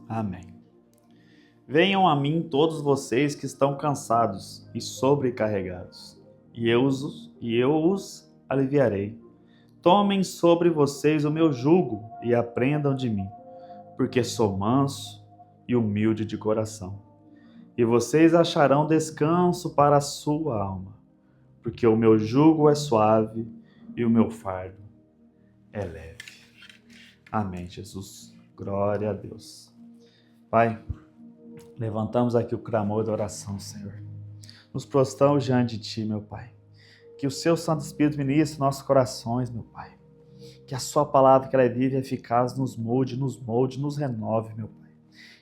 Amém. Venham a mim todos vocês que estão cansados e sobrecarregados, e eu os aliviarei. Tomem sobre vocês o meu jugo e aprendam de mim, porque sou manso e humilde de coração. E vocês acharão descanso para a sua alma, porque o meu jugo é suave e o meu fardo é leve. Amém, Jesus. Glória a Deus. Pai, levantamos aqui o clamor da oração, Senhor. Nos prostramos diante de Ti, meu Pai. Que o Seu Santo Espírito ministre nossos corações, meu Pai. Que a Sua palavra, que ela é viva e eficaz, nos molde, nos renove, meu Pai.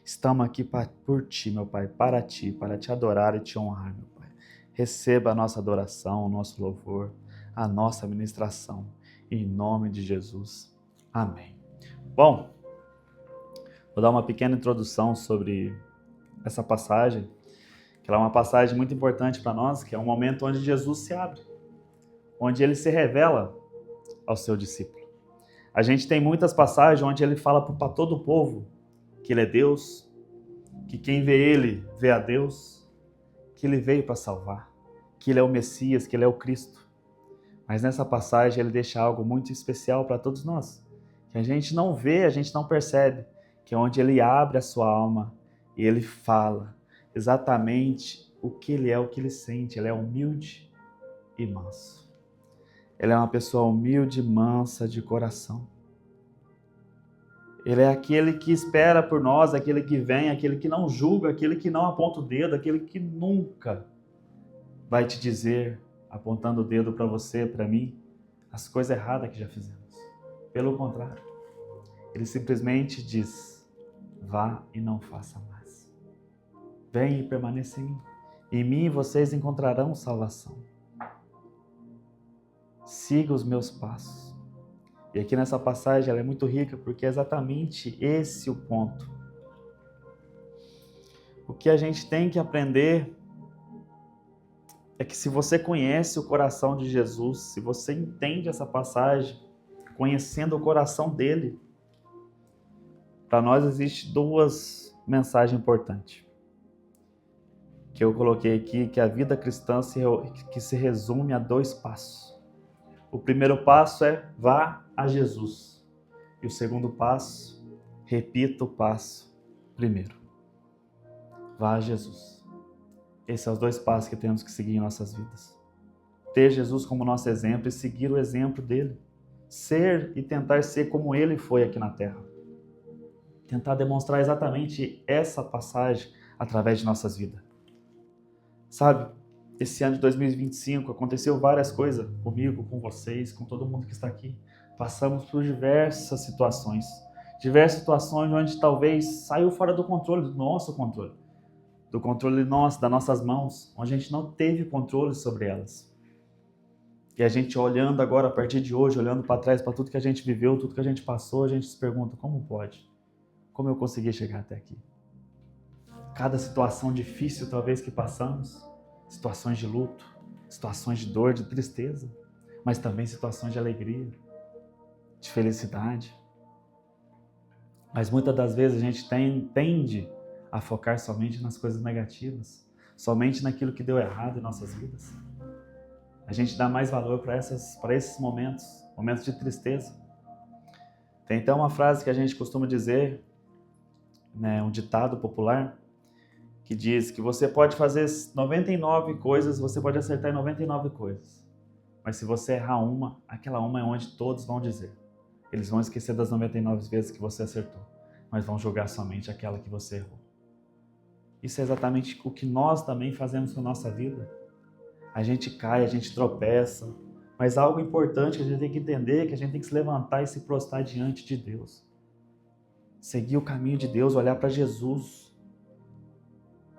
Estamos aqui por Ti, meu Pai, para Ti adorar e Te honrar, meu Pai. Receba a nossa adoração, o nosso louvor, a nossa ministração, em nome de Jesus. Amém. Bom, vou dar uma pequena introdução sobre essa passagem, que ela é uma passagem muito importante para nós, que é um momento onde Jesus se abre, onde Ele se revela ao seu discípulo. A gente tem muitas passagens onde Ele fala para todo o povo que Ele é Deus, que quem vê Ele vê a Deus, que Ele veio para salvar, que Ele é o Messias, que Ele é o Cristo. Mas nessa passagem Ele deixa algo muito especial para todos nós, que a gente não vê, a gente não percebe, que é onde Ele abre a sua alma e Ele fala exatamente o que Ele é, o que Ele sente. Ele é humilde e manso. Ele é uma pessoa humilde e mansa de coração. Ele é aquele que espera por nós, aquele que vem, aquele que não julga, aquele que não aponta o dedo, aquele que nunca vai te dizer, apontando o dedo para você, para mim, as coisas erradas que já fizemos. Pelo contrário, Ele simplesmente diz: vá e não faça mais. Vem e permaneça em mim. Em mim vocês encontrarão salvação. Siga os meus passos. E aqui nessa passagem ela é muito rica porque é exatamente esse o ponto. O que a gente tem que aprender é que se você conhece o coração de Jesus, se você entende essa passagem, conhecendo o coração dele, para nós existe duas mensagens importantes que eu coloquei aqui, que a vida cristã se resume a 2 passos. O primeiro passo é vá a Jesus. E o segundo passo, repita o passo primeiro. Vá a Jesus. Esses são os 2 passos que temos que seguir em nossas vidas. Ter Jesus como nosso exemplo e seguir o exemplo dele. Ser e tentar ser como ele foi aqui na terra. Tentar demonstrar exatamente essa passagem através de nossas vidas. Sabe, esse ano de 2025 aconteceu várias coisas comigo, com vocês, com todo mundo que está aqui. Passamos por diversas situações onde talvez saiu fora do controle, do nosso controle. Do controle nosso, das nossas mãos, onde a gente não teve controle sobre elas. E a gente olhando agora, a partir de hoje, olhando para trás, para tudo que a gente viveu, tudo que a gente passou, a gente se pergunta, como pode? Como eu consegui chegar até aqui? Cada situação difícil, talvez, que passamos, situações de luto, situações de dor, de tristeza, mas também situações de alegria, de felicidade. Mas muitas das vezes a gente tende a focar somente nas coisas negativas, somente naquilo que deu errado em nossas vidas. A gente dá mais valor para esses momentos de tristeza. Tem então uma frase que a gente costuma dizer, né, um ditado popular, que diz que você pode fazer 99 coisas, você pode acertar em 99 coisas. Mas se você errar uma, aquela uma é onde todos vão dizer. Eles vão esquecer das 99 vezes que você acertou, mas vão julgar somente aquela que você errou. Isso é exatamente o que nós também fazemos com a nossa vida. A gente cai, a gente tropeça, mas algo importante que a gente tem que entender é que a gente tem que se levantar e se prostrar diante de Deus. Seguir o caminho de Deus, olhar para Jesus.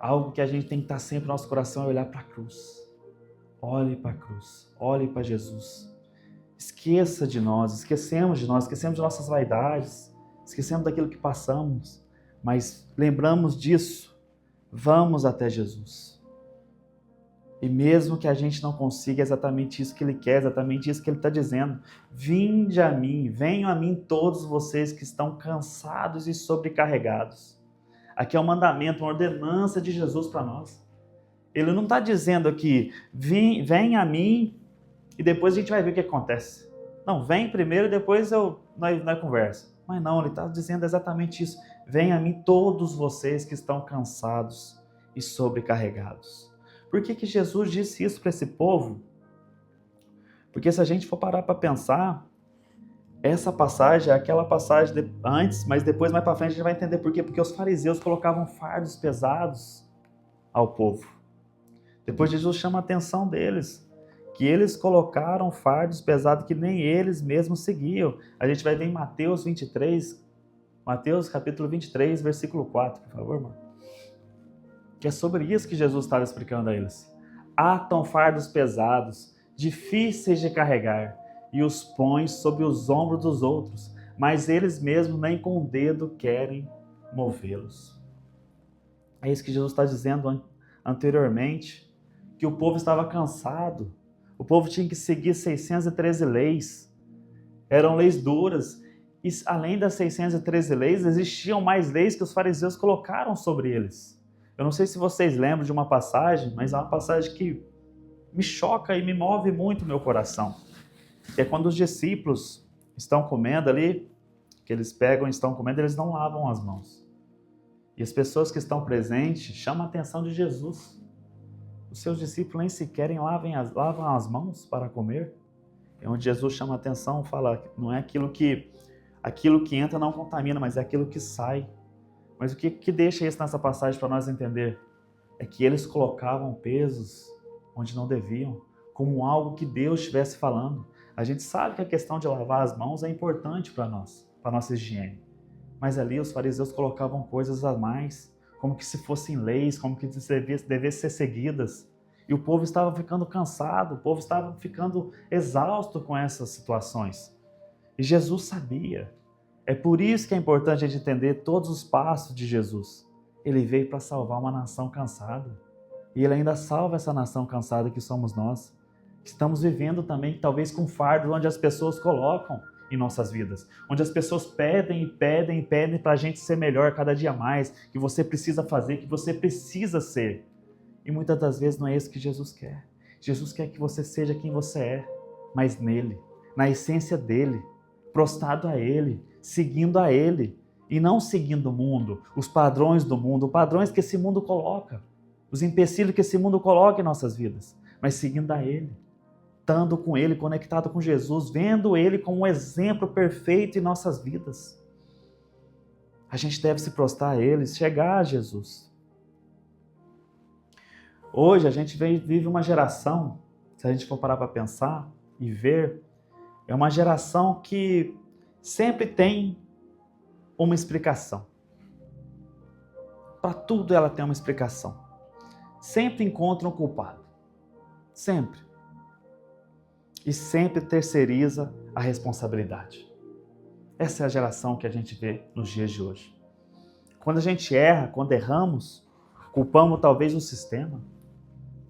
Algo que a gente tem que estar sempre no nosso coração é olhar para a cruz. Olhe para a cruz, olhe para Jesus. Esqueça de nós, esquecemos de nossas vaidades, esquecemos daquilo que passamos, mas lembramos disso, vamos até Jesus. E mesmo que a gente não consiga, é exatamente isso que Ele quer, exatamente isso que Ele está dizendo. Vinde a mim, venham a mim todos vocês que estão cansados e sobrecarregados. Aqui é um mandamento, uma ordenança de Jesus para nós. Ele não está dizendo aqui, vem a mim e depois a gente vai ver o que acontece. Não, vem primeiro e depois nós conversa. Mas não, ele está dizendo exatamente isso. Vem a mim todos vocês que estão cansados e sobrecarregados. Por que Jesus disse isso para esse povo? Porque se a gente for parar para pensar, essa passagem é aquela passagem antes, mas depois, mais para frente, a gente vai entender por quê. Porque os fariseus colocavam fardos pesados ao povo. Depois Jesus chama a atenção deles, que eles colocaram fardos pesados que nem eles mesmos seguiam. A gente vai ver em Mateus 23, Mateus capítulo 23, versículo 4, por favor, irmão. Que é sobre isso que Jesus estava explicando a eles. Atam fardos pesados, difíceis de carregar, e os põem sobre os ombros dos outros, mas eles mesmos nem com o dedo querem movê-los. É isso que Jesus está dizendo anteriormente, que o povo estava cansado, o povo tinha que seguir 613 leis, eram leis duras, e além das 613 leis, existiam mais leis que os fariseus colocaram sobre eles. Eu não sei se vocês lembram de uma passagem, mas é uma passagem que me choca e me move muito o meu coração. É quando os discípulos estão comendo ali, que eles pegam e estão comendo, eles não lavam as mãos. E as pessoas que estão presentes chamam a atenção de Jesus. Os seus discípulos nem sequer lavam as mãos para comer. É onde Jesus chama a atenção, fala, não é aquilo que entra não contamina, mas é aquilo que sai. Mas o que deixa isso nessa passagem para nós entender? É que eles colocavam pesos onde não deviam, como algo que Deus estivesse falando. A gente sabe que a questão de lavar as mãos é importante para nós, para a nossa higiene. Mas ali os fariseus colocavam coisas a mais, como que se fossem leis, como que devessem ser seguidas. E o povo estava ficando cansado, o povo estava ficando exausto com essas situações. E Jesus sabia. É por isso que é importante a gente entender todos os passos de Jesus. Ele veio para salvar uma nação cansada. E ele ainda salva essa nação cansada que somos nós. Estamos vivendo também, talvez, com fardo onde as pessoas colocam em nossas vidas. Onde as pessoas pedem para a gente ser melhor cada dia mais. Que você precisa fazer, que você precisa ser. E muitas das vezes não é isso que Jesus quer. Jesus quer que você seja quem você é, mas nele, na essência dele, prostrado a ele, seguindo a ele. E não seguindo o mundo, os padrões do mundo, os padrões que esse mundo coloca. Os empecilhos que esse mundo coloca em nossas vidas. Mas seguindo a ele. Estando com ele, conectado com Jesus, vendo ele como um exemplo perfeito em nossas vidas. A gente deve se prostrar a ele, chegar a Jesus. Hoje a gente vive uma geração, se a gente for parar para pensar e ver, é uma geração que sempre tem uma explicação. Para tudo ela tem uma explicação. Sempre encontra um culpado. Sempre. E sempre terceiriza a responsabilidade. Essa é a geração que a gente vê nos dias de hoje. Quando a gente erra, quando erramos, culpamos talvez o sistema.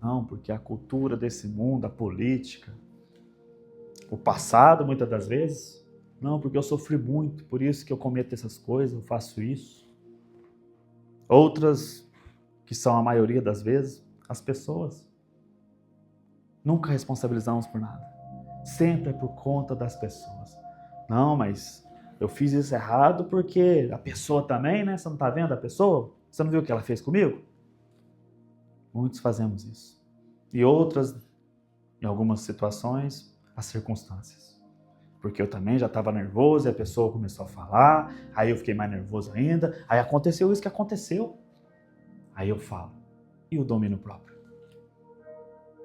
Não, porque a cultura desse mundo, a política, o passado muitas das vezes. Não, porque eu sofri muito, por isso que eu cometo essas coisas, eu faço isso. Outras, que são a maioria das vezes, as pessoas. Nunca responsabilizamos por nada. Sempre é por conta das pessoas. Não, mas eu fiz isso errado porque a pessoa também, né? Você não está vendo a pessoa? Você não viu o que ela fez comigo? Muitos fazemos isso. E outras, em algumas situações, as circunstâncias. Porque eu também já estava nervoso e a pessoa começou a falar, aí eu fiquei mais nervoso ainda, aí aconteceu isso que aconteceu. Aí eu falo, e o domínio próprio?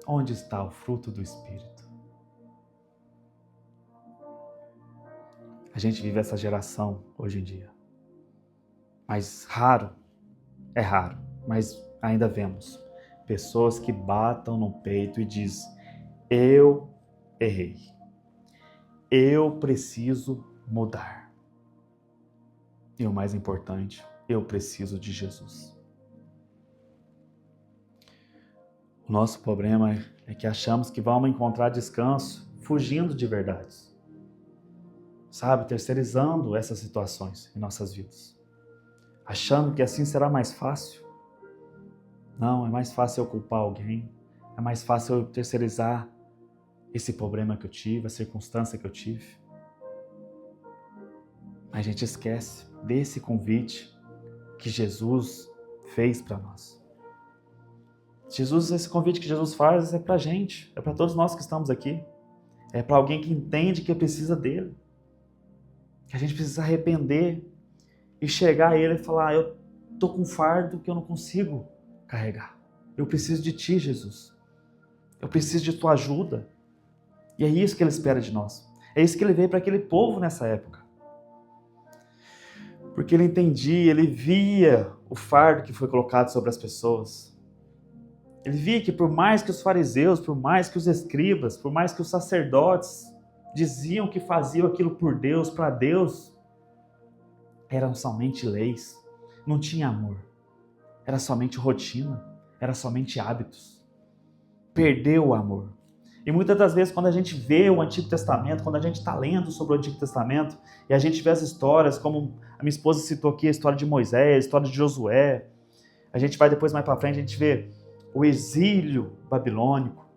Onde está o fruto do Espírito? A gente vive essa geração hoje em dia. Mas é raro, mas ainda vemos pessoas que batam no peito e dizem, eu errei. Eu preciso mudar. E o mais importante, eu preciso de Jesus. O nosso problema é que achamos que vamos encontrar descanso fugindo de verdades. Sabe, terceirizando essas situações em nossas vidas. achando que assim será mais fácil. Não, é mais fácil eu culpar alguém, é mais fácil eu terceirizar esse problema que eu tive, a circunstância que eu tive. A gente esquece desse convite que Jesus fez para nós. Esse convite que Jesus faz é para a gente, é para todos nós que estamos aqui. É para alguém que entende que precisa dele. Que a gente precisa arrepender e chegar a ele e falar: eu estou com um fardo que eu não consigo carregar. Eu preciso de ti, Jesus. Eu preciso de tua ajuda. E é isso que ele espera de nós. É isso que ele veio para aquele povo nessa época. Porque ele entendia, ele via o fardo que foi colocado sobre as pessoas. Ele via que por mais que os fariseus, por mais que os escribas, por mais que os sacerdotes diziam que faziam aquilo por Deus, para Deus, eram somente leis, não tinha amor. Era somente rotina, era somente hábitos. Perdeu o amor. E muitas das vezes, quando a gente vê o Antigo Testamento, quando a gente está lendo sobre o Antigo Testamento, e a gente vê as histórias, como a minha esposa citou aqui, a história de Moisés, a história de Josué, a gente vai depois mais para frente, a gente vê o exílio babilônico,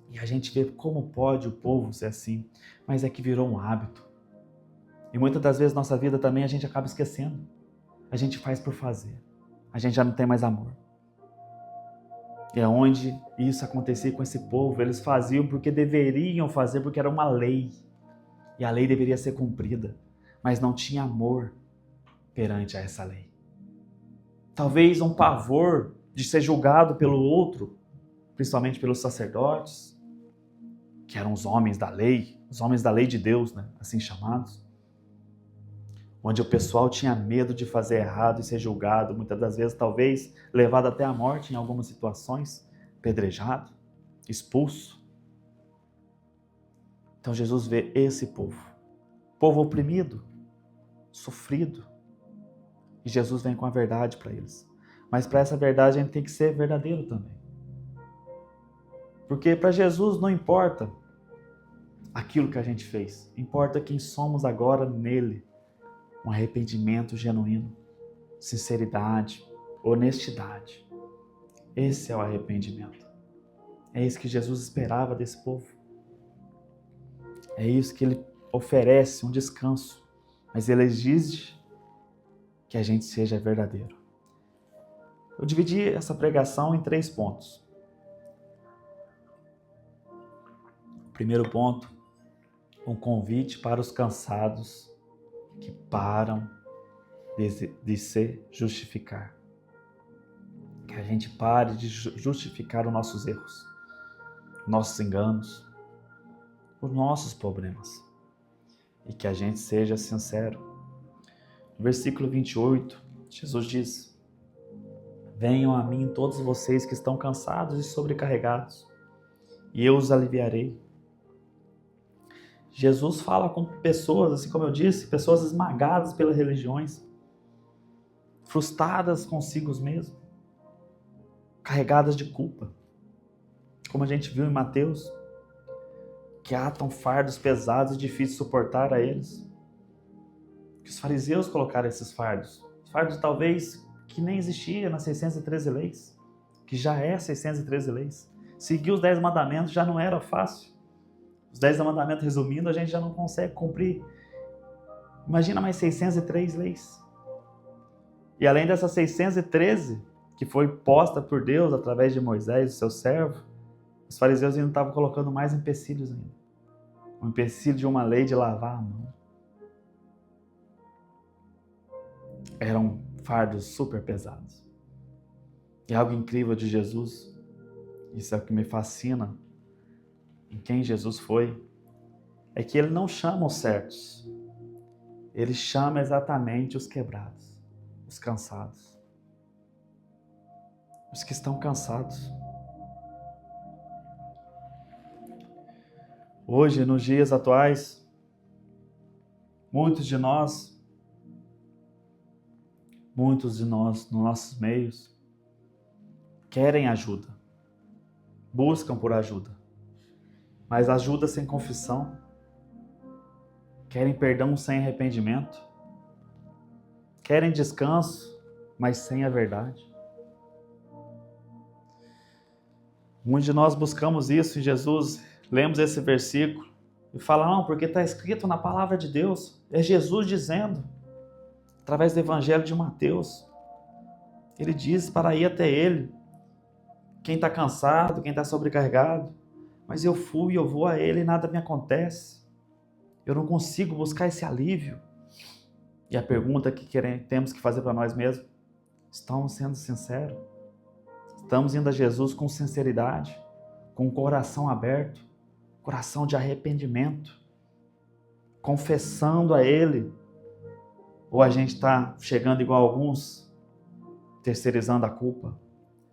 e a gente vê como pode o povo ser assim, mas é que virou um hábito. E muitas das vezes, nossa vida também, a gente acaba esquecendo. A gente faz por fazer. A gente já não tem mais amor. E é onde isso acontecia com esse povo. Eles faziam porque deveriam fazer, porque era uma lei. E a lei deveria ser cumprida. Mas não tinha amor perante a essa lei. Talvez um pavor de ser julgado pelo outro, principalmente pelos sacerdotes, que eram os homens da lei de Deus, né? Assim chamados. Onde o pessoal tinha medo de fazer errado e ser julgado, muitas das vezes talvez levado até a morte em algumas situações, apedrejado, expulso. Então Jesus vê esse povo oprimido, sofrido, e Jesus vem com a verdade para eles. Mas para essa verdade a gente tem que ser verdadeiro também. Porque para Jesus não importa aquilo que a gente fez, importa quem somos agora nele. Um arrependimento genuíno, sinceridade, honestidade. Esse é o arrependimento. É isso que Jesus esperava desse povo. É isso que ele oferece, um descanso. Mas ele exige que a gente seja verdadeiro. Eu dividi essa pregação em 3 pontos. O primeiro ponto, um convite para os cansados que param de se justificar. Que a gente pare de justificar os nossos erros, nossos enganos, os nossos problemas. E que a gente seja sincero. No versículo 28, Jesus diz: venham a mim todos vocês que estão cansados e sobrecarregados, e eu os aliviarei. Jesus fala com pessoas, assim como eu disse, pessoas esmagadas pelas religiões, frustradas consigo mesmos, carregadas de culpa. Como a gente viu em Mateus, que atam fardos pesados e difíceis de suportar a eles. Que os fariseus colocaram esses fardos. Fardos talvez que nem existia nas 613 leis, que já é 613 leis. Seguir os 10 mandamentos já não era fácil. Os 10 mandamentos, resumindo, a gente já não consegue cumprir. Imagina mais 603 leis. E além dessas 613, que foi posta por Deus através de Moisés, o seu servo, os fariseus ainda estavam colocando mais empecilhos ainda. Um empecilho de uma lei de lavar a mão. Eram fardos super pesados. E algo incrível de Jesus, isso é o que me fascina, em quem Jesus foi, é que ele não chama os certos. Ele chama exatamente os quebrados, os cansados. Os que estão cansados. Hoje, nos dias atuais, muitos de nós, nos nossos meios, querem ajuda, buscam por ajuda, mas ajuda sem confissão, querem perdão sem arrependimento, querem descanso, mas sem a verdade. Muitos de nós buscamos isso em Jesus, lemos esse versículo e falamos, não, porque está escrito na palavra de Deus, é Jesus dizendo, através do Evangelho de Mateus. Ele diz para ir até Ele, quem está cansado, quem está sobrecarregado, mas eu fui, eu vou a Ele e nada me acontece. Eu não consigo buscar esse alívio. E a pergunta que temos que fazer para nós mesmos, estamos sendo sinceros? Estamos indo a Jesus com sinceridade, com o coração aberto, coração de arrependimento, confessando a Ele? Ou a gente está chegando igual alguns, terceirizando a culpa?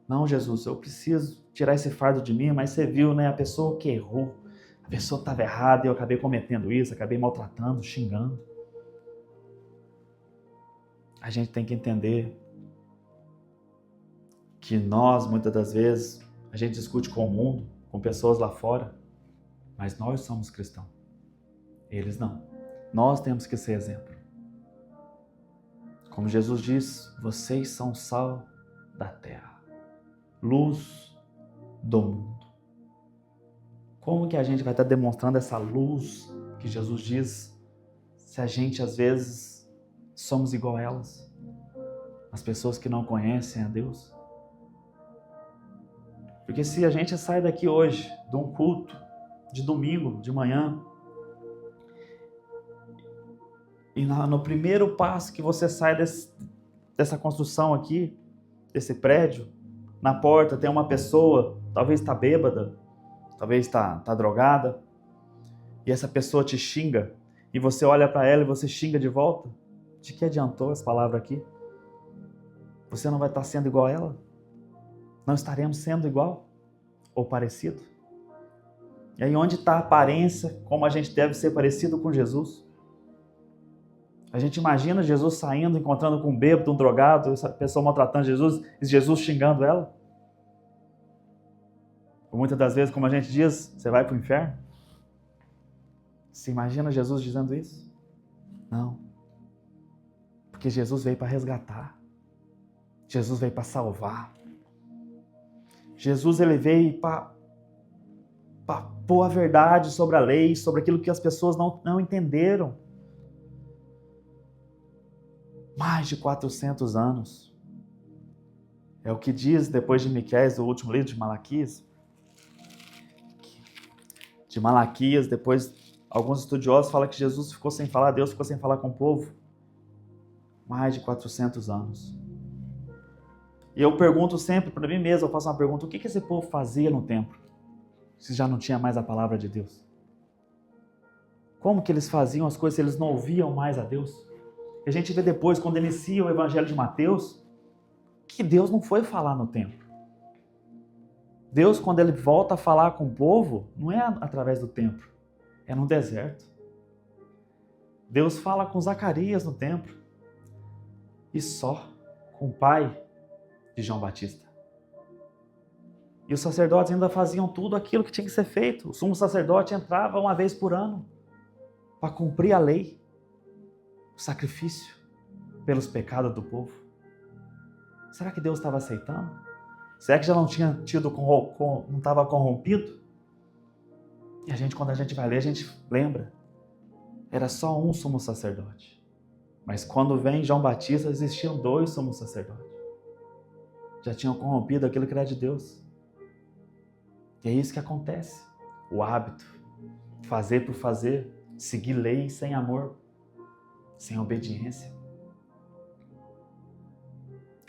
Não, Jesus, eu preciso tirar esse fardo de mim, mas você viu, né? A pessoa que errou, a pessoa estava errada e eu acabei cometendo isso, acabei maltratando, xingando. A gente tem que entender que nós, muitas das vezes, a gente discute com o mundo, com pessoas lá fora, mas nós somos cristãos. Eles não. Nós temos que ser exemplo. Como Jesus diz, vocês são sal da terra, luz do mundo. Como que a gente vai estar demonstrando essa luz que Jesus diz, se a gente às vezes somos igual a elas, as pessoas que não conhecem a Deus? Porque se a gente sai daqui hoje, de um culto, de domingo, de manhã, e no primeiro passo que você sai dessa construção aqui, desse prédio, na porta tem uma pessoa, talvez está bêbada, talvez está drogada, e essa pessoa te xinga, e você olha para ela e você xinga de volta, de que adiantou essa palavra aqui? Você não vai estar sendo igual a ela? Não estaremos sendo igual ou parecido? E aí onde está a aparência, como a gente deve ser parecido com Jesus? A gente imagina Jesus saindo, encontrando com um bêbado, um drogado, essa pessoa maltratando Jesus, e Jesus xingando ela? Ou muitas das vezes, como a gente diz, você vai para o inferno? Se imagina Jesus dizendo isso? Não. Porque Jesus veio para resgatar. Jesus veio para salvar. Jesus ele veio para pôr a verdade sobre a lei, sobre aquilo que as pessoas não entenderam. Mais de 400 anos. É o que diz depois de Miqueias, o último livro de Malaquias. De Malaquias, depois alguns estudiosos falam que Jesus ficou sem falar, Deus ficou sem falar com o povo. Mais de 400 anos. E eu pergunto sempre para mim mesmo, eu faço uma pergunta, o que esse povo fazia no templo? Se já não tinha mais a palavra de Deus? Como que eles faziam as coisas se eles não ouviam mais a Deus? E a gente vê depois, quando inicia o Evangelho de Mateus, que Deus não foi falar no templo. Deus, quando ele volta a falar com o povo, não é através do templo, é no deserto. Deus fala com Zacarias no templo, e só com o pai de João Batista. E os sacerdotes ainda faziam tudo aquilo que tinha que ser feito. O sumo sacerdote entrava uma vez por ano para cumprir a lei, o sacrifício pelos pecados do povo. Será que Deus estava aceitando? Será que já não tinha tido, não estava corrompido? E quando a gente vai ler, a gente lembra. Era só um sumo sacerdote. Mas quando vem João Batista, existiam 2 sumos sacerdotes. Já tinham corrompido aquilo que era de Deus. E é isso que acontece. O hábito. Fazer por fazer. Seguir lei sem amor. Sem obediência.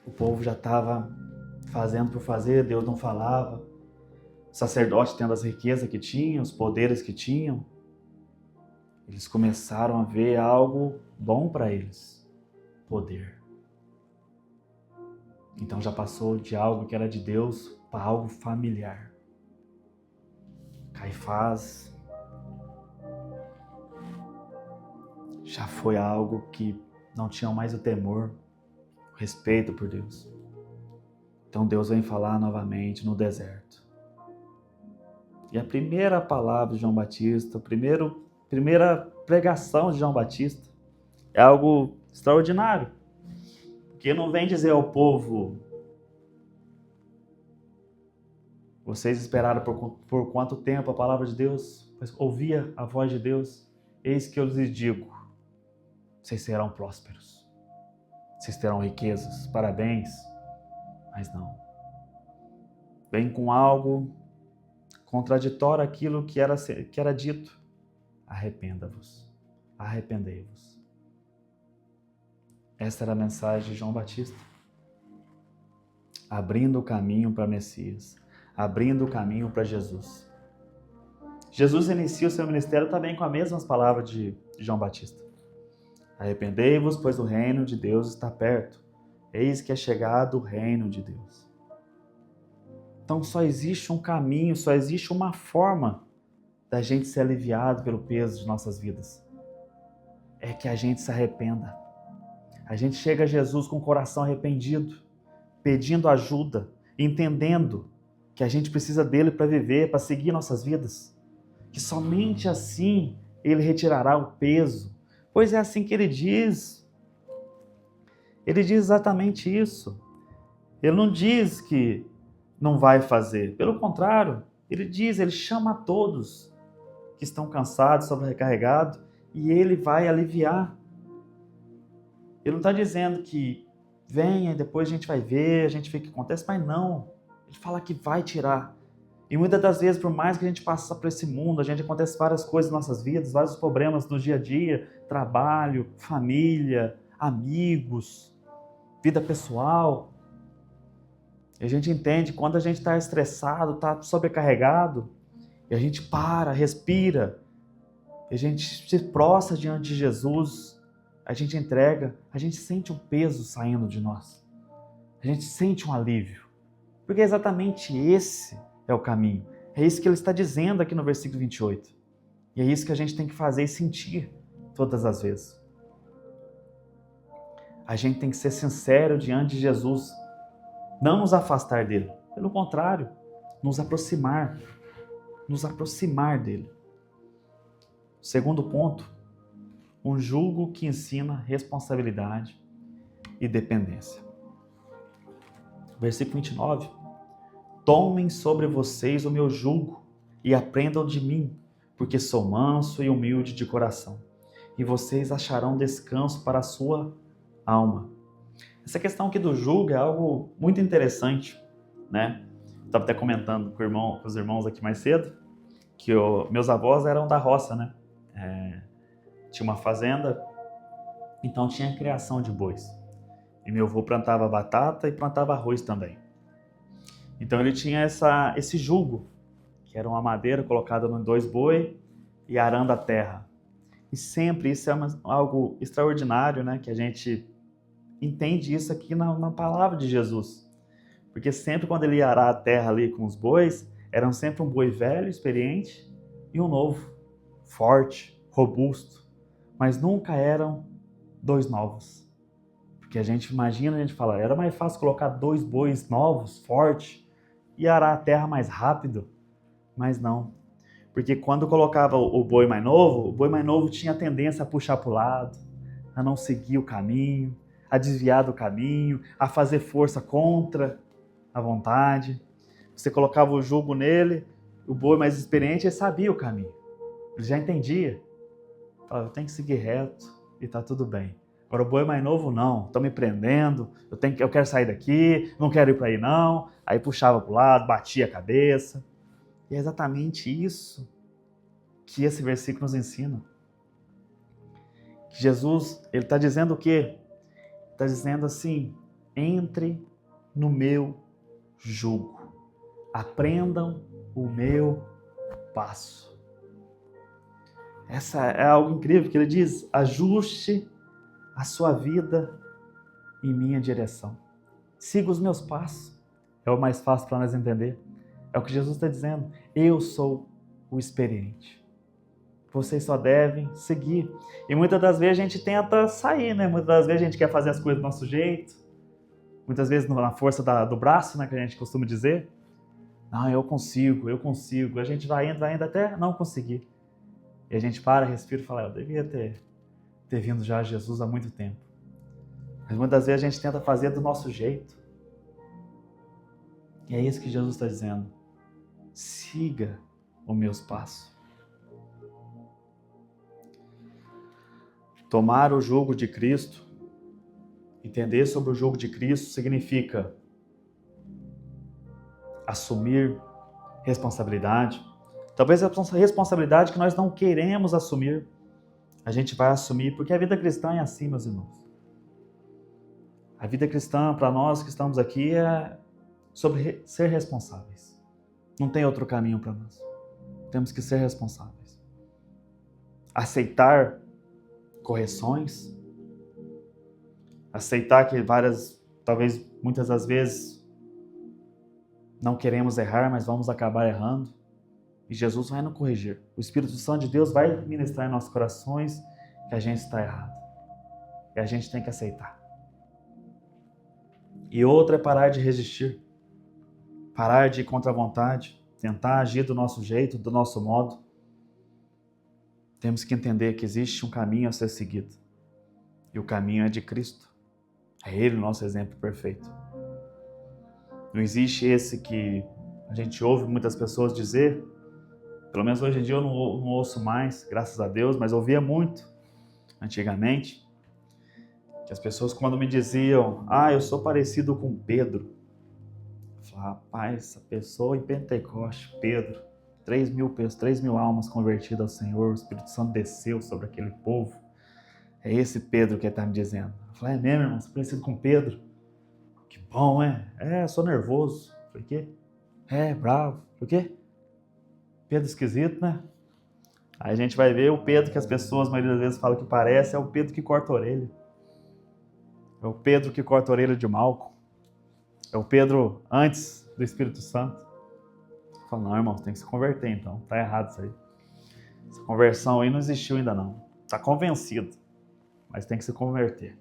O povo já estava fazendo por fazer, Deus não falava. O sacerdote tendo as riquezas que tinham, os poderes que tinham. Eles começaram a ver algo bom para eles. Poder. Então já passou de algo que era de Deus para algo familiar. Caifás já foi algo que não tinha mais o temor, o respeito por Deus. Então Deus vem falar novamente no deserto. E a primeira palavra de João Batista, a primeira pregação de João Batista é algo extraordinário. Que não vem dizer ao povo: vocês esperaram por quanto tempo a palavra de Deus? Pois ouvia a voz de Deus. Eis que eu lhes digo: vocês serão prósperos. Vocês terão riquezas. Parabéns. Mas não. Vem com algo contraditório àquilo que era dito. Arrependa-vos. Arrependei-vos. Essa era a mensagem de João Batista. Abrindo o caminho para Messias. Abrindo o caminho para Jesus. Jesus inicia o seu ministério também com as mesmas palavras de João Batista. Arrependei-vos, pois o reino de Deus está perto. Eis que é chegado o reino de Deus. Então só existe um caminho, só existe uma forma da gente ser aliviado pelo peso de nossas vidas. É que a gente se arrependa. A gente chega a Jesus com o coração arrependido, pedindo ajuda, entendendo que a gente precisa dele para viver, para seguir nossas vidas. Que somente assim ele retirará o peso. Pois é assim que ele diz. Ele diz exatamente isso. Ele não diz que não vai fazer. Pelo contrário, ele chama a todos que estão cansados, sobrecarregados, e ele vai aliviar. Ele não está dizendo que venha e depois a gente vai ver, a gente vê o que acontece, mas não. Ele fala que vai tirar. E muitas das vezes, por mais que a gente passe por esse mundo, a gente acontece várias coisas em nossas vidas, vários problemas no dia a dia, trabalho, família, amigos, vida pessoal. E a gente entende, quando a gente está estressado, está sobrecarregado, e a gente para, respira, e a gente se prostra diante de Jesus, a gente entrega, a gente sente um peso saindo de nós. A gente sente um alívio. Porque exatamente esse é o caminho. É isso que ele está dizendo aqui no versículo 28. E é isso que a gente tem que fazer e sentir todas as vezes. A gente tem que ser sincero diante de Jesus. Não nos afastar dele. Pelo contrário, nos aproximar. Nos aproximar dele. Segundo ponto, um jugo que ensina responsabilidade e dependência. Versículo 29. Tomem sobre vocês o meu jugo e aprendam de mim, porque sou manso e humilde de coração, e vocês acharão descanso para a sua alma. Essa questão aqui do jugo é algo muito interessante, né? Estava até comentando com os irmãos aqui mais cedo, que meus avós eram da roça, né? Tinha uma fazenda, então tinha criação de bois. E meu avô plantava batata e plantava arroz também. Então ele tinha esse jugo, que era uma madeira colocada em 2 bois e arando a terra. E sempre isso é algo extraordinário, né? Que a gente entende isso aqui na palavra de Jesus. Porque sempre quando ele ia arar a terra ali com os bois, eram sempre um boi velho, experiente, e um novo, forte, robusto. Mas nunca eram 2 novos. Porque a gente imagina, a gente fala, era mais fácil colocar 2 bois novos, fortes, e arar a terra mais rápido. Mas não. Porque quando colocava o boi mais novo tinha tendência a puxar para o lado, a não seguir o caminho, a desviar do caminho, a fazer força contra a vontade. Você colocava o jugo nele, o boi mais experiente, ele sabia o caminho. Ele já entendia. Falava, eu tenho que seguir reto e tá tudo bem. Agora o boi mais novo não, estão me prendendo, eu quero sair daqui, não quero ir para aí não. Aí puxava para o lado, batia a cabeça. E é exatamente isso que esse versículo nos ensina. Que Jesus, ele está dizendo o quê? Está dizendo assim, entre no meu jugo, aprendam o meu passo. Essa é algo incrível, que ele diz, ajuste a sua vida em minha direção. Siga os meus passos. É o mais fácil para nós entender. É o que Jesus está dizendo. Eu sou o experiente. Vocês só devem seguir. E muitas das vezes a gente tenta sair, né? Muitas das vezes a gente quer fazer as coisas do nosso jeito. Muitas vezes na força do braço, né? Que a gente costuma dizer. Não, eu consigo. A gente vai indo até não conseguir. E a gente para, respira e fala, eu devia ter vindo já a Jesus há muito tempo. Mas muitas vezes a gente tenta fazer do nosso jeito. E é isso que Jesus está dizendo. Siga os meus passos. Tomar o jugo de Cristo, entender sobre o jugo de Cristo, significa assumir responsabilidade. Talvez a responsabilidade que nós não queremos assumir, a gente vai assumir, porque a vida cristã é assim, meus irmãos. A vida cristã, para nós que estamos aqui, é sobre ser responsáveis. Não tem outro caminho para nós. Temos que ser responsáveis. Aceitar correções, aceitar que talvez muitas das vezes não queremos errar, mas vamos acabar errando. E Jesus vai nos corrigir. O Espírito Santo de Deus vai ministrar em nossos corações que a gente está errado. E a gente tem que aceitar. E outra é parar de resistir. Parar de ir contra a vontade. Tentar agir do nosso jeito, do nosso modo. Temos que entender que existe um caminho a ser seguido. E o caminho é de Cristo. É Ele o nosso exemplo perfeito. Não existe esse que a gente ouve muitas pessoas dizer, pelo menos hoje em dia eu não ouço mais, graças a Deus, mas ouvia muito antigamente, que as pessoas quando me diziam, eu sou parecido com Pedro. Eu falava, rapaz, essa pessoa em Pentecoste, Pedro, 3.000 almas convertidas ao Senhor, o Espírito Santo desceu sobre aquele povo. É esse Pedro que ele está me dizendo. Eu falei, é mesmo, irmão, você é parecido com Pedro? Que bom, sou nervoso. Por quê? Bravo. Por quê? Pedro esquisito, né? Aí a gente vai ver o Pedro que as pessoas, a maioria das vezes, falam que parece, é o Pedro que corta a orelha. É o Pedro que corta a orelha de Malco. É o Pedro antes do Espírito Santo. Eu falo, não, irmão, você tem que se converter então. Tá errado isso aí. Essa conversão aí não existiu ainda não. Tá convencido, mas tem que se converter.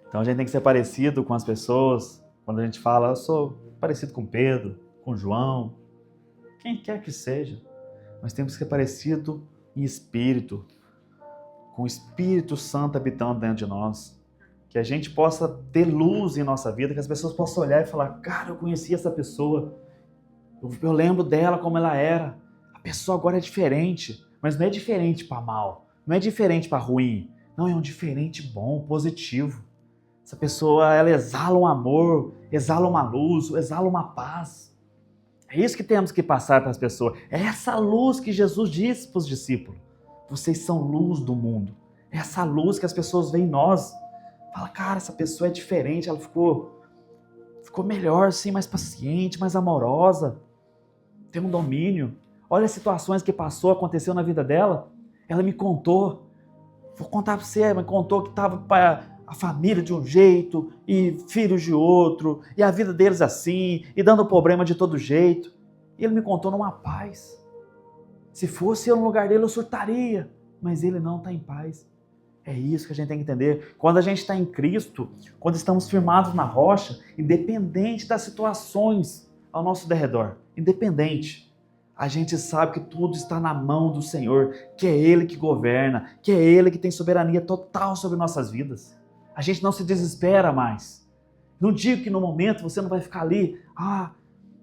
Então a gente tem que ser parecido com as pessoas. Quando a gente fala, eu sou parecido com Pedro, com João, quem quer que seja. Nós temos que ser parecido em espírito, com o Espírito Santo habitando dentro de nós. Que a gente possa ter luz em nossa vida, que as pessoas possam olhar e falar, cara, eu conheci essa pessoa. Eu lembro dela como ela era. A pessoa agora é diferente, mas não é diferente para mal, não é diferente para ruim. Não, é um diferente bom, positivo. Essa pessoa, ela exala um amor, exala uma luz, exala uma paz. É isso que temos que passar para as pessoas. É essa luz que Jesus disse para os discípulos. Vocês são luz do mundo. É essa luz que as pessoas veem em nós. Fala, cara, essa pessoa é diferente, ela ficou melhor, assim, mais paciente, mais amorosa. Tem um domínio. Olha as situações que aconteceu na vida dela. Ela me contou. Vou contar para você, me contou que estava para a família de um jeito, e filhos de outro, e a vida deles assim, e dando problema de todo jeito. E ele me contou numa paz. Se fosse eu no lugar dele, eu surtaria. Mas ele não está em paz. É isso que a gente tem que entender. Quando a gente está em Cristo, quando estamos firmados na rocha, independente das situações ao nosso derredor, independente, a gente sabe que tudo está na mão do Senhor, que é Ele que governa, que é Ele que tem soberania total sobre nossas vidas. A gente não se desespera mais. Não digo que no momento você não vai ficar ali,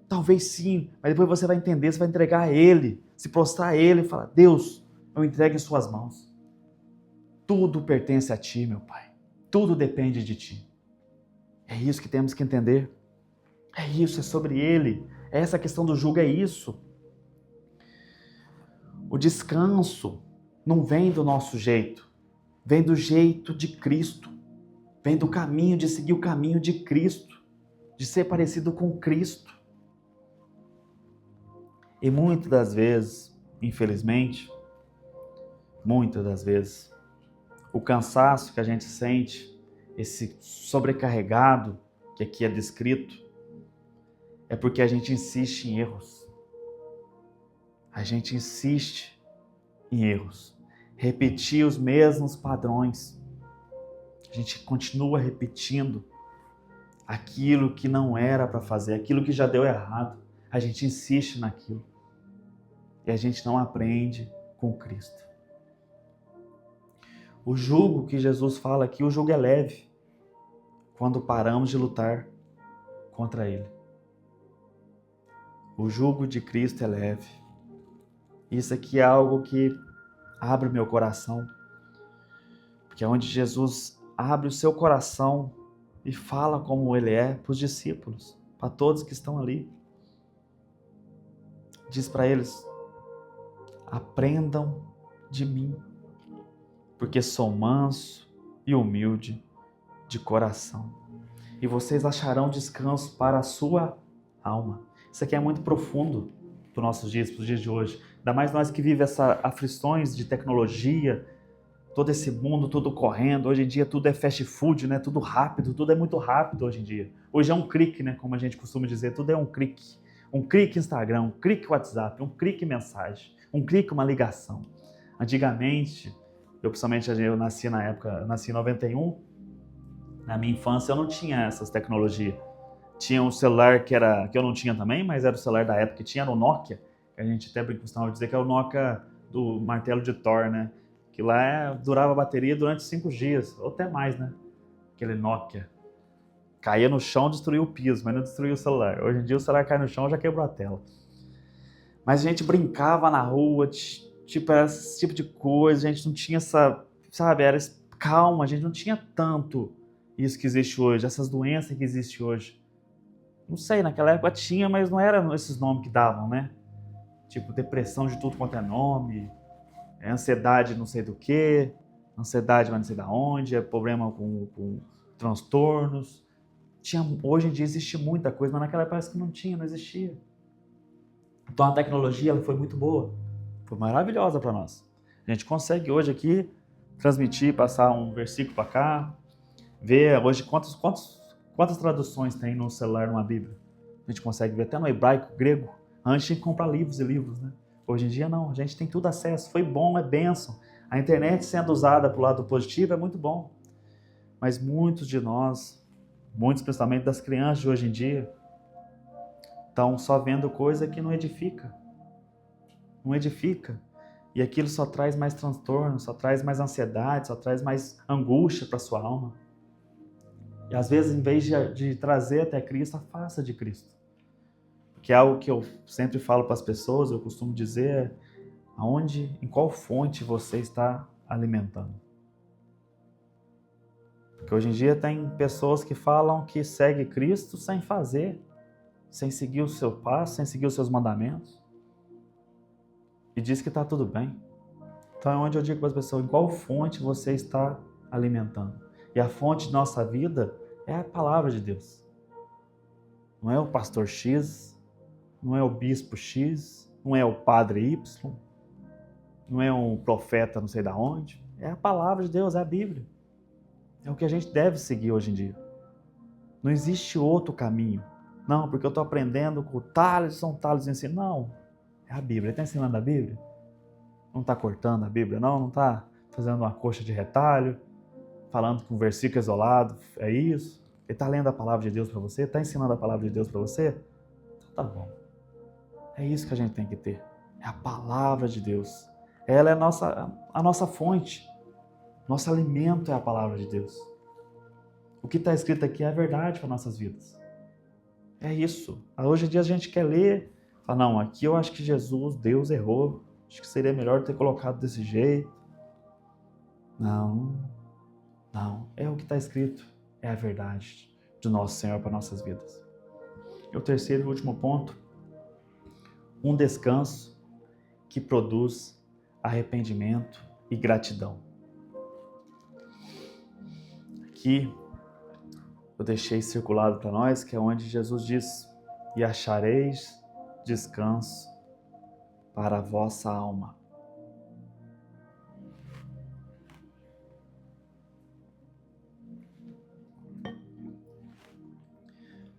talvez sim, mas depois você vai entender, você vai entregar a Ele, se prostrar a Ele e falar, Deus, eu entrego em suas mãos. Tudo pertence a Ti, meu Pai. Tudo depende de Ti. É isso que temos que entender. É isso, é sobre Ele. Essa questão do jugo é isso. O descanso não vem do nosso jeito, vem do jeito de Cristo. Vem do caminho, de seguir o caminho de Cristo, de ser parecido com Cristo. E muitas das vezes, infelizmente, muitas das vezes, o cansaço que a gente sente, esse sobrecarregado que aqui é descrito, é porque a gente insiste em erros. A gente insiste em erros. Repetir os mesmos padrões. A gente continua repetindo aquilo que não era para fazer, aquilo que já deu errado. A gente insiste naquilo. E a gente não aprende com Cristo. O jugo que Jesus fala aqui, o jugo é leve. quando paramos de lutar contra ele. O jugo de Cristo é leve. Isso aqui é algo que abre meu coração, porque é onde Jesus abre o seu coração e fala como ele é para os discípulos, para todos que estão ali. Diz para eles: aprendam de mim, porque sou manso e humilde de coração, e vocês acharão descanso para a sua alma. Isso aqui é muito profundo para os nossos dias, para os dias de hoje. Ainda mais nós que vivemos essas aflições de tecnologia, todo esse mundo, tudo correndo. Hoje em dia tudo é fast food, né? Tudo rápido, tudo é muito rápido hoje em dia. Hoje é um clique, né? Como a gente costuma dizer, tudo é um clique. Um clique Instagram, um clique WhatsApp, um clique mensagem, um clique uma ligação. Antigamente, eu nasci em 91, na minha infância eu não tinha essas tecnologias. Tinha um celular que eu não tinha também, mas era o celular da época que tinha, era o Nokia, que a gente até costumava dizer que é o Nokia do martelo de Thor, né? Que lá durava a bateria durante 5 dias, ou até mais, né? Aquele Nokia. Caía no chão, destruía o piso, mas não destruía o celular. Hoje em dia o celular cai no chão, já quebrou a tela. Mas a gente brincava na rua, tipo, era esse tipo de coisa, a gente não tinha essa, sabe, era calma, a gente não tinha tanto isso que existe hoje, essas doenças que existem hoje. Não sei, naquela época tinha, mas não eram esses nomes que davam, né? Tipo, depressão de tudo quanto é nome, ansiedade não sei do que, ansiedade mas não sei da onde, é problema com transtornos. Hoje em dia existe muita coisa, mas naquela época parece que não tinha, não existia. Então a tecnologia ela foi muito boa, foi maravilhosa para nós. A gente consegue hoje aqui transmitir, passar um versículo para cá, ver hoje quantas traduções tem no celular, numa Bíblia. A gente consegue ver até no hebraico, grego. Antes tinha que comprar livros e livros, né? Hoje em dia não, a gente tem tudo acesso. Foi bom, é bênção. A internet sendo usada para o lado positivo é muito bom. Mas muitos de nós, muitos principalmente das crianças de hoje em dia, estão só vendo coisa que não edifica. Não edifica. E aquilo só traz mais transtorno, só traz mais ansiedade, só traz mais angústia para a sua alma. E às vezes, em vez de trazer até Cristo, afasta de Cristo. Que é algo que eu sempre falo para as pessoas, eu costumo dizer, em qual fonte você está alimentando. Porque hoje em dia tem pessoas que falam que segue Cristo sem fazer, sem seguir o seu passo, sem seguir os seus mandamentos. E diz que está tudo bem. Então é onde eu digo para as pessoas, em qual fonte você está alimentando. E a fonte de nossa vida é a palavra de Deus. Não é o pastor X, não é o bispo X, não é o padre Y, não é um profeta não sei da onde. É a palavra de Deus, é a Bíblia. É o que a gente deve seguir hoje em dia. Não existe outro caminho. Não, porque eu estou aprendendo com o São Tales ensina. Não, é a Bíblia. Ele está ensinando a Bíblia? Não está cortando a Bíblia, não está fazendo uma coxa de retalho, falando com um versículo isolado, é isso? Ele está lendo a palavra de Deus para você? Está ensinando a palavra de Deus para você? Então tá bom. É isso que a gente tem que ter. É a palavra de Deus. Ela é a nossa fonte. Nosso alimento é a palavra de Deus. O que está escrito aqui é a verdade para nossas vidas. É isso. Hoje em dia a gente quer ler, fala, não, aqui eu acho que Deus errou. Acho que seria melhor ter colocado desse jeito. Não. É o que está escrito. É a verdade do nosso Senhor para nossas vidas. E o terceiro e último ponto. Um descanso que produz arrependimento e gratidão. Aqui eu deixei circulado para nós, que é onde Jesus diz, e achareis descanso para a vossa alma.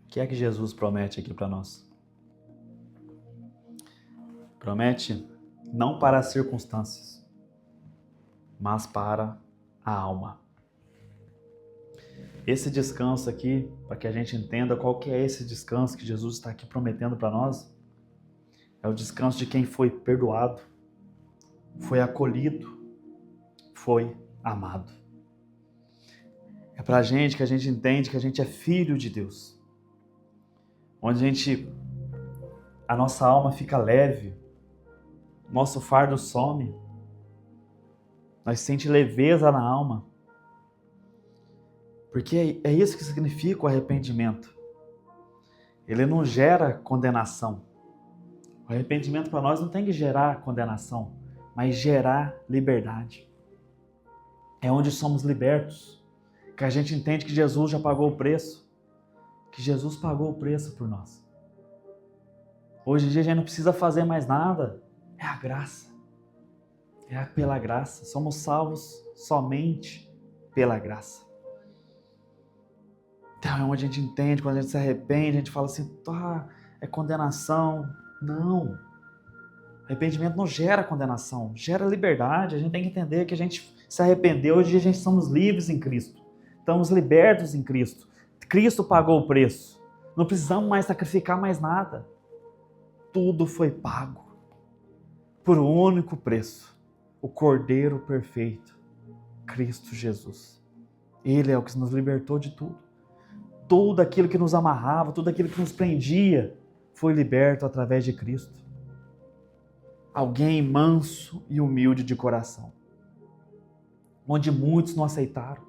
O que é que Jesus promete aqui para nós? Promete não para as circunstâncias, mas para a alma. Esse descanso aqui, para que a gente entenda qual que é esse descanso que Jesus está aqui prometendo para nós, é o descanso de quem foi perdoado, foi acolhido, foi amado. É pra gente que a gente entende que a gente é filho de Deus. Onde a nossa alma fica leve, nosso fardo some, nós sentimos leveza na alma. Porque é isso que significa o arrependimento. Ele não gera condenação. O arrependimento para nós não tem que gerar condenação, mas gerar liberdade. É onde somos libertos, que a gente entende que Jesus já pagou o preço, que Jesus pagou o preço por nós. Hoje em dia a gente não precisa fazer mais nada, é a graça. É pela graça, somos salvos somente pela graça. Então é onde a gente entende, quando a gente se arrepende, a gente fala assim, é condenação. Não. Arrependimento não gera condenação, gera liberdade. A gente tem que entender que a gente se arrependeu, hoje a gente somos livres em Cristo. Estamos libertos em Cristo. Cristo pagou o preço. Não precisamos mais sacrificar mais nada. Tudo foi pago por um único preço. O Cordeiro perfeito, Cristo Jesus. Ele é o que nos libertou de tudo. Tudo aquilo que nos amarrava, tudo aquilo que nos prendia, foi liberto através de Cristo. Alguém manso e humilde de coração. Onde muitos não aceitaram.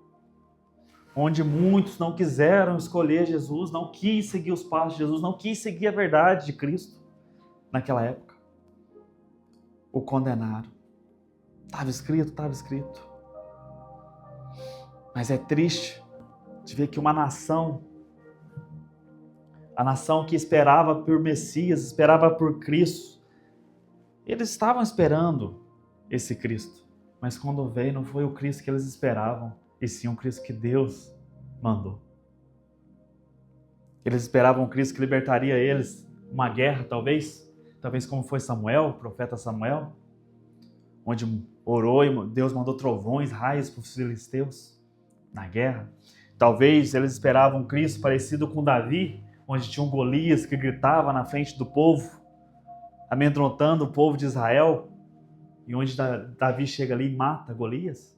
Onde muitos não quiseram escolher Jesus, não quis seguir os passos de Jesus, não quis seguir a verdade de Cristo. Naquela época. O condenaram. Estava escrito, estava escrito. Mas é triste de ver que uma nação, a nação que esperava por Messias, esperava por Cristo, eles estavam esperando esse Cristo, mas quando veio não foi o Cristo que eles esperavam, e sim o Cristo que Deus mandou. Eles esperavam um Cristo que libertaria eles, uma guerra talvez como foi Samuel, o profeta Samuel, onde orou e Deus mandou trovões, raios para os filisteus na guerra. Talvez eles esperavam um Cristo parecido com Davi, onde tinha um Golias que gritava na frente do povo, amedrontando o povo de Israel, e onde Davi chega ali e mata Golias.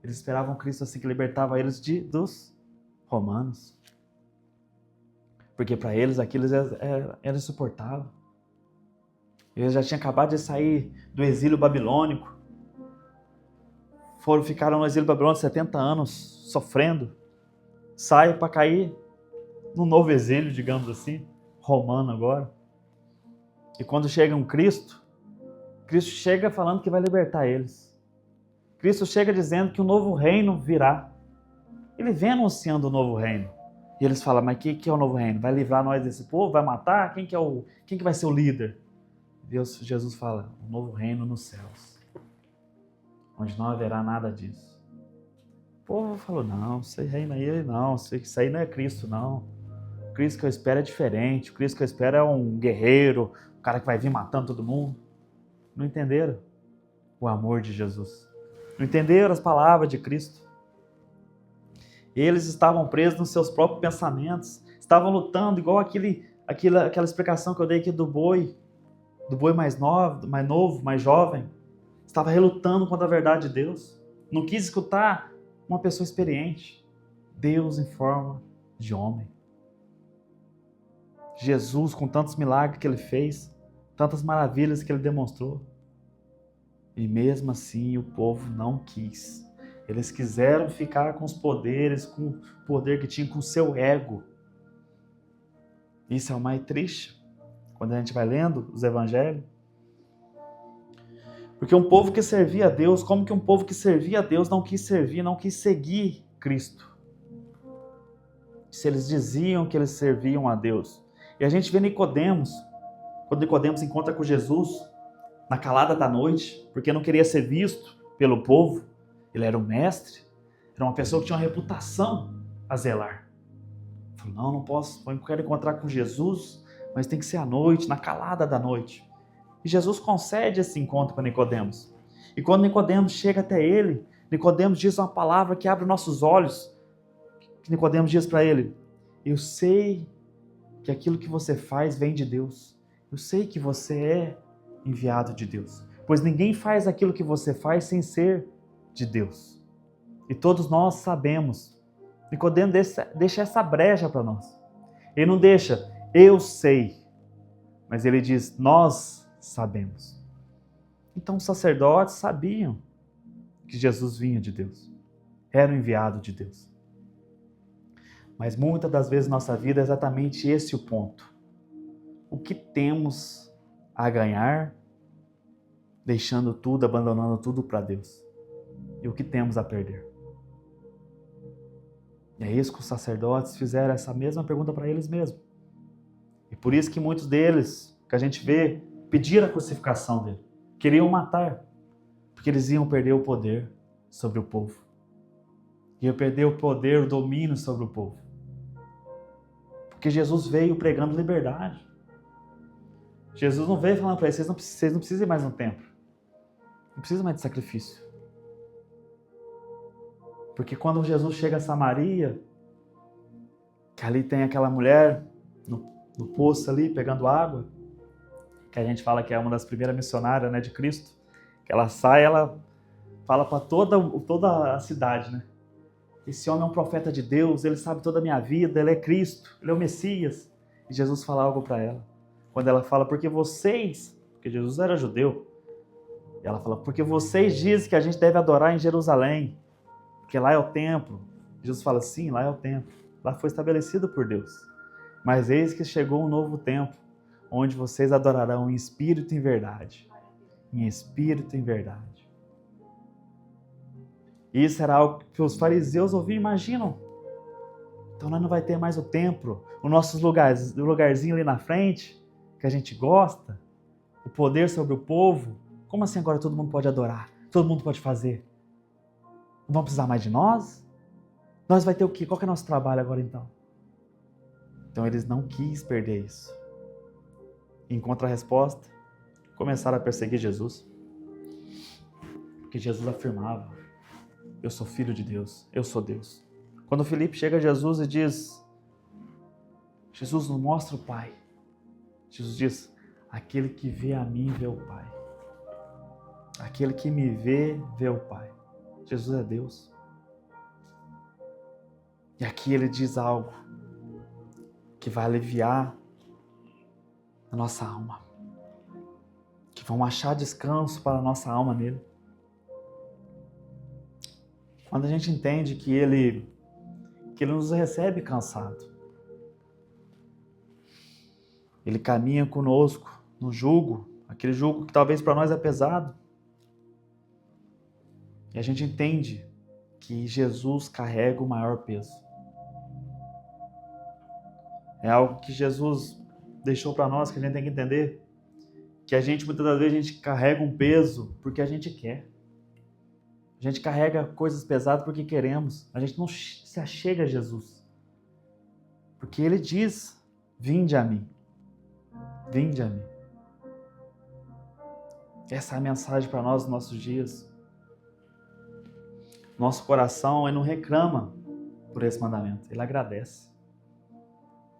Eles esperavam um Cristo assim que libertava eles dos romanos. Porque para eles aquilo era insuportável. Eles já tinham acabado de sair do exílio babilônico. Ficaram no exílio babilônico 70 anos, sofrendo. Saem para cair num novo exílio, digamos assim, romano agora. E quando chega um Cristo chega falando que vai libertar eles. Cristo chega dizendo que um novo reino virá. Ele vem anunciando o novo reino. E eles falam, mas o que é o novo reino? Vai livrar nós desse povo? Vai matar? Quem que vai ser o líder? Jesus fala, um novo reino nos céus, onde não haverá nada disso. O povo falou, não, esse reino aí não, isso aí não é Cristo não. O Cristo que eu espero é diferente, o Cristo que eu espero é um guerreiro, um cara que vai vir matando todo mundo. Não entenderam o amor de Jesus. Não entenderam as palavras de Cristo. Eles estavam presos nos seus próprios pensamentos, estavam lutando igual aquela explicação que eu dei aqui do boi mais novo, mais jovem, estava relutando contra a verdade de Deus. Não quis escutar uma pessoa experiente. Deus em forma de homem. Jesus, com tantos milagres que ele fez, tantas maravilhas que ele demonstrou. E mesmo assim o povo não quis. Eles quiseram ficar com os poderes, com o poder que tinha, com o seu ego. Isso é o mais triste. Quando a gente vai lendo os evangelhos. Porque um povo que servia a Deus, como que um povo que servia a Deus não quis servir, não quis seguir Cristo? Se eles diziam que eles serviam a Deus. E a gente vê Nicodemos, quando Nicodemos se encontra com Jesus, na calada da noite, porque não queria ser visto pelo povo. Ele era um mestre, era uma pessoa que tinha uma reputação a zelar. Ele falou, não posso, eu quero encontrar com Jesus, mas tem que ser à noite, na calada da noite. E Jesus concede esse encontro para Nicodemos. E quando Nicodemos chega até ele, Nicodemos diz uma palavra que abre nossos olhos. Que Nicodemos diz para ele, eu sei que aquilo que você faz vem de Deus. Eu sei que você é enviado de Deus. Pois ninguém faz aquilo que você faz sem ser de Deus. E todos nós sabemos Nicodemo deixa essa brecha para nós. Ele não deixa, eu sei, mas ele diz, nós sabemos. Então os sacerdotes sabiam que Jesus vinha de Deus, era o enviado de Deus. Mas muitas das vezes nossa vida é exatamente esse o ponto. O que temos a ganhar, deixando tudo, abandonando tudo para Deus? E o que temos a perder? E é isso que os sacerdotes fizeram essa mesma pergunta para eles mesmos. E por isso que muitos deles, que a gente vê, pediram a crucificação dele. Queriam matar, porque eles iam perder o poder sobre o povo. Iam perder o poder, o domínio sobre o povo. Porque Jesus veio pregando liberdade. Jesus não veio falando para eles, vocês não precisam ir mais no templo. Não precisa mais de sacrifício. Porque quando Jesus chega a Samaria, que ali tem aquela mulher no poço ali, pegando água, que a gente fala que é uma das primeiras missionárias, né, de Cristo, que ela sai, ela fala para toda a cidade, né? Esse homem é um profeta de Deus, ele sabe toda a minha vida, ele é Cristo, ele é o Messias. E Jesus fala algo para ela. Quando ela fala, porque Jesus era judeu, e ela fala, porque vocês dizem que a gente deve adorar em Jerusalém, porque lá é o templo. Jesus fala, sim, lá é o templo. Lá foi estabelecido por Deus. Mas eis que chegou um novo tempo, onde vocês adorarão em espírito e em verdade. Em espírito e em verdade. Isso era algo que os fariseus ouviam e imaginam. Então nós não vai ter mais o templo, os nossos lugarzinho ali na frente, que a gente gosta, o poder sobre o povo. Como assim agora todo mundo pode adorar? Todo mundo pode fazer? Não vão precisar mais de nós? Nós vai ter o quê? Qual que é o nosso trabalho agora então? Então eles não quis perder isso. Em contra-resposta, começaram a perseguir Jesus. Porque Jesus afirmava, eu sou filho de Deus, eu sou Deus. Quando Filipe chega a Jesus e diz, Jesus não mostra o Pai. Jesus diz, aquele que vê a mim vê o Pai. Aquele que me vê, vê o Pai. Jesus é Deus. E aqui ele diz algo que vai aliviar a nossa alma. Que vão achar descanso para a nossa alma nele. Quando a gente entende que ele nos recebe cansado. Ele caminha conosco no jugo, aquele jugo que talvez para nós é pesado. E a gente entende que Jesus carrega o maior peso. É algo que Jesus deixou para nós, que a gente tem que entender. Que a gente, muitas das vezes, a gente carrega um peso porque a gente quer. A gente carrega coisas pesadas porque queremos. A gente não se achega a Jesus. Porque Ele diz, vinde a mim. Vinde a mim. Essa é a mensagem para nós nos nossos dias. Nosso coração, ele não reclama por esse mandamento. Ele agradece.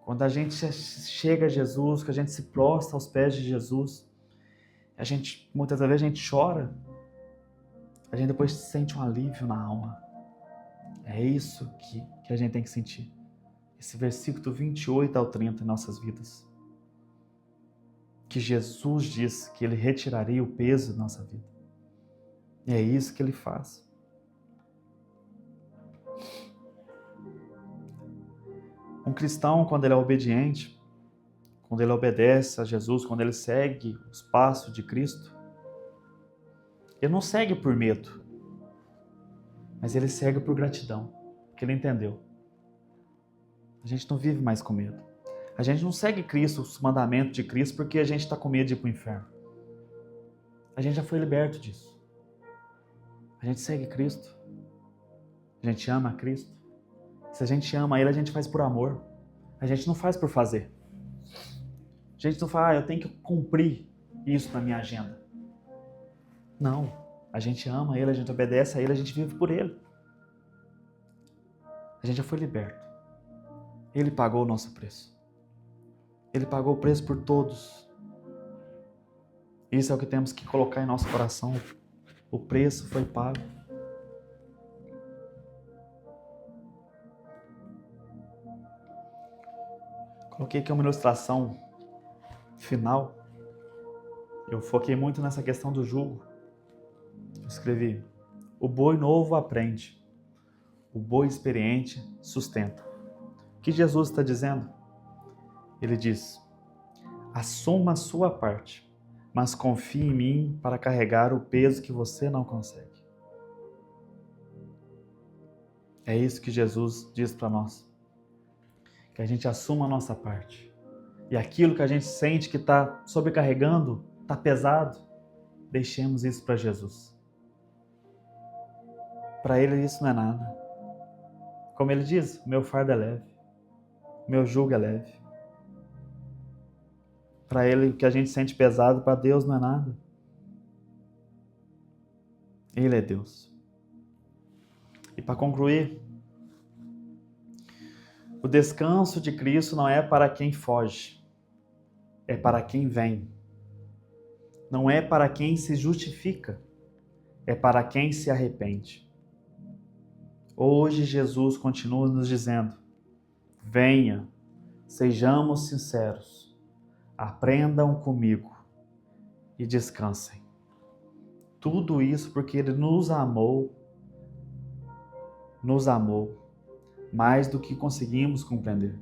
Quando a gente chega a Jesus, que a gente se prostra aos pés de Jesus, muitas vezes a gente chora, a gente depois sente um alívio na alma. É isso que a gente tem que sentir. Esse versículo do 28 ao 30 em nossas vidas. Que Jesus diz que Ele retiraria o peso da nossa vida. E é isso que Ele faz. Um cristão, quando ele é obediente, quando ele obedece a Jesus, quando ele segue os passos de Cristo, ele não segue por medo, mas ele segue por gratidão, porque ele entendeu. A gente não vive mais com medo. A gente não segue Cristo, os mandamentos de Cristo, porque a gente está com medo de ir para o inferno. A gente já foi liberto disso. A gente segue Cristo. A gente ama Cristo. Se a gente ama Ele, a gente faz por amor. A gente não faz por fazer. A gente não fala, eu tenho que cumprir isso na minha agenda. Não. A gente ama Ele, a gente obedece a Ele, a gente vive por Ele. A gente já foi liberto. Ele pagou o nosso preço. Ele pagou o preço por todos. Isso é o que temos que colocar em nosso coração. O preço foi pago. coloquei aqui uma ilustração final. Eu foquei muito nessa questão do jugo. Eu escrevi: o boi novo aprende, o boi experiente sustenta. O que Jesus está dizendo? Ele diz: assuma a sua parte, mas confie em mim para carregar o peso que você não consegue. É isso que Jesus diz para nós. Que a gente assuma a nossa parte. E aquilo que a gente sente que está sobrecarregando, está pesado, deixemos isso para Jesus. Para Ele isso não é nada. Como Ele diz, meu fardo é leve, meu jugo é leve. Para Ele o que a gente sente pesado, para Deus não é nada. Ele é Deus. E para concluir, o descanso de Cristo não é para quem foge, é para quem vem. Não é para quem se justifica, é para quem se arrepende. Hoje Jesus continua nos dizendo: venha, sejamos sinceros, aprendam comigo e descansem. Tudo isso porque Ele nos amou mais do que conseguimos compreender.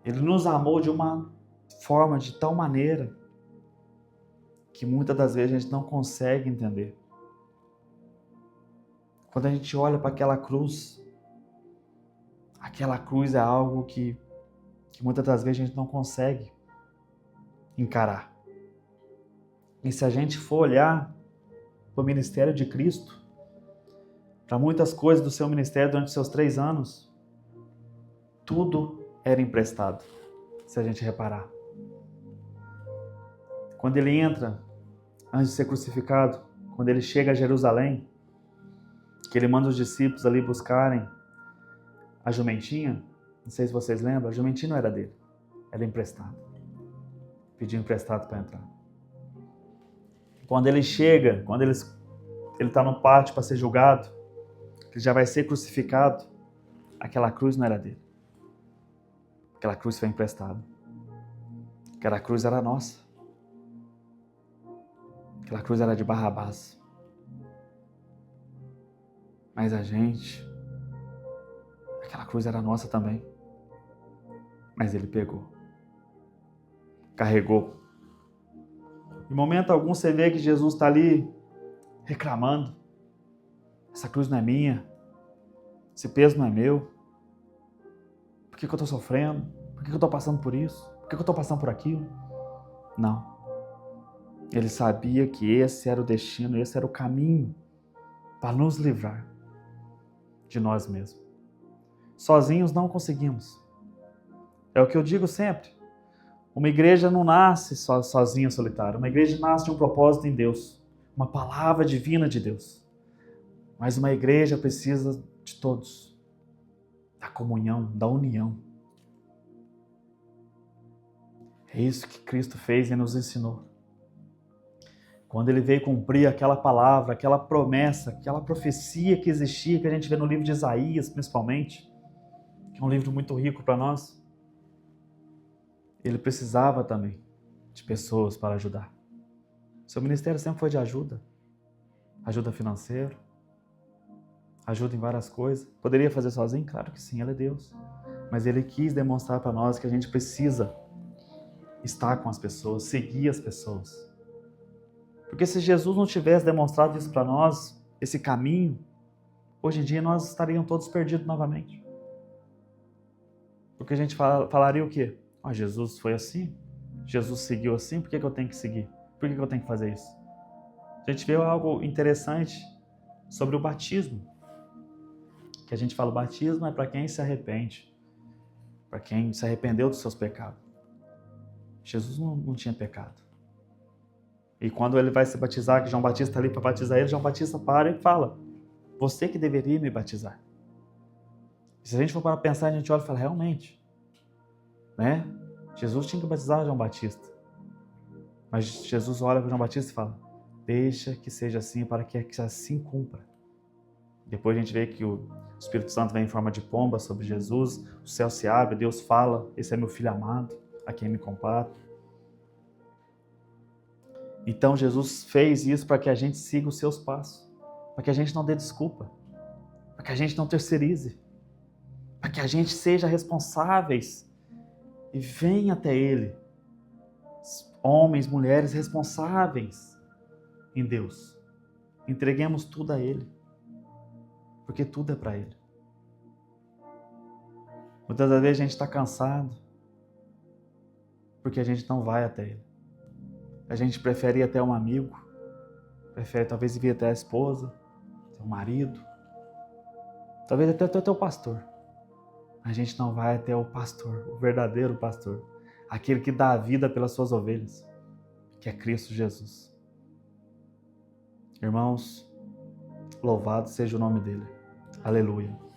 Ele nos amou de uma forma, de tal maneira, que muitas das vezes a gente não consegue entender. Quando a gente olha para aquela cruz é algo que muitas das vezes a gente não consegue encarar. E se a gente for olhar para o ministério de Cristo, para muitas coisas do seu ministério durante os seus 3 anos, tudo era emprestado, se a gente reparar. Quando ele entra, antes de ser crucificado, quando ele chega a Jerusalém, que ele manda os discípulos ali buscarem a jumentinha, não sei se vocês lembram, a jumentinha não era dele, era emprestado. Pediu emprestado para entrar. Quando ele chega, quando ele está no pátio para ser julgado, ele já vai ser crucificado, aquela cruz não era dele. Aquela cruz foi emprestada. Aquela cruz era nossa. Aquela cruz era de Barrabás. Mas aquela cruz era nossa também. Mas ele pegou. Carregou. Em momento algum você vê que Jesus está ali reclamando. Essa cruz não é minha. Esse peso não é meu. Por que eu estou sofrendo? Por que eu estou passando por isso? Por que eu estou passando por aquilo? Não. Ele sabia que esse era o destino, esse era o caminho para nos livrar de nós mesmos. Sozinhos não conseguimos. É o que eu digo sempre. Uma igreja não nasce sozinha, solitária. Uma igreja nasce de um propósito em Deus. Uma palavra divina de Deus. Mas uma igreja precisa de todos. Da comunhão, da união. É isso que Cristo fez e nos ensinou. Quando ele veio cumprir aquela palavra, aquela promessa, aquela profecia que existia, que a gente vê no livro de Isaías, principalmente, que é um livro muito rico para nós, ele precisava também de pessoas para ajudar. Seu ministério sempre foi de ajuda. Ajuda financeira, ajuda em várias coisas. Poderia fazer sozinho? Claro que sim, ele é Deus. Mas ele quis demonstrar para nós que a gente precisa estar com as pessoas, seguir as pessoas. Porque se Jesus não tivesse demonstrado isso para nós, esse caminho, hoje em dia nós estaríamos todos perdidos novamente. Porque a gente falaria o quê? Jesus foi assim? Jesus seguiu assim? Por que eu tenho que seguir? Por que eu tenho que fazer isso? A gente vê algo interessante sobre o batismo. Que a gente fala, o batismo é para quem se arrepende. Para quem se arrependeu dos seus pecados. Jesus não tinha pecado. E quando ele vai se batizar, que João Batista está ali para batizar ele, João Batista para e fala, você que deveria me batizar. E se a gente for para pensar, a gente olha e fala, realmente, né? Jesus tinha que batizar João Batista. Mas Jesus olha para João Batista e fala, deixa que seja assim para que assim cumpra. Depois a gente vê que o Espírito Santo vem em forma de pomba sobre Jesus, o céu se abre, Deus fala, esse é meu filho amado, a quem me compadro. Então Jesus fez isso para que a gente siga os seus passos, para que a gente não dê desculpa, para que a gente não terceirize, para que a gente seja responsáveis e venha até Ele. Homens, mulheres responsáveis em Deus. Entreguemos tudo a Ele, porque tudo é para Ele. Muitas das vezes a gente está cansado, porque a gente não vai até Ele. A gente prefere ir até um amigo, prefere talvez ir até a esposa, até o marido, talvez até o teu pastor. A gente não vai até o pastor, o verdadeiro pastor, aquele que dá a vida pelas suas ovelhas, que é Cristo Jesus. Irmãos, louvado seja o nome dele. Aleluia.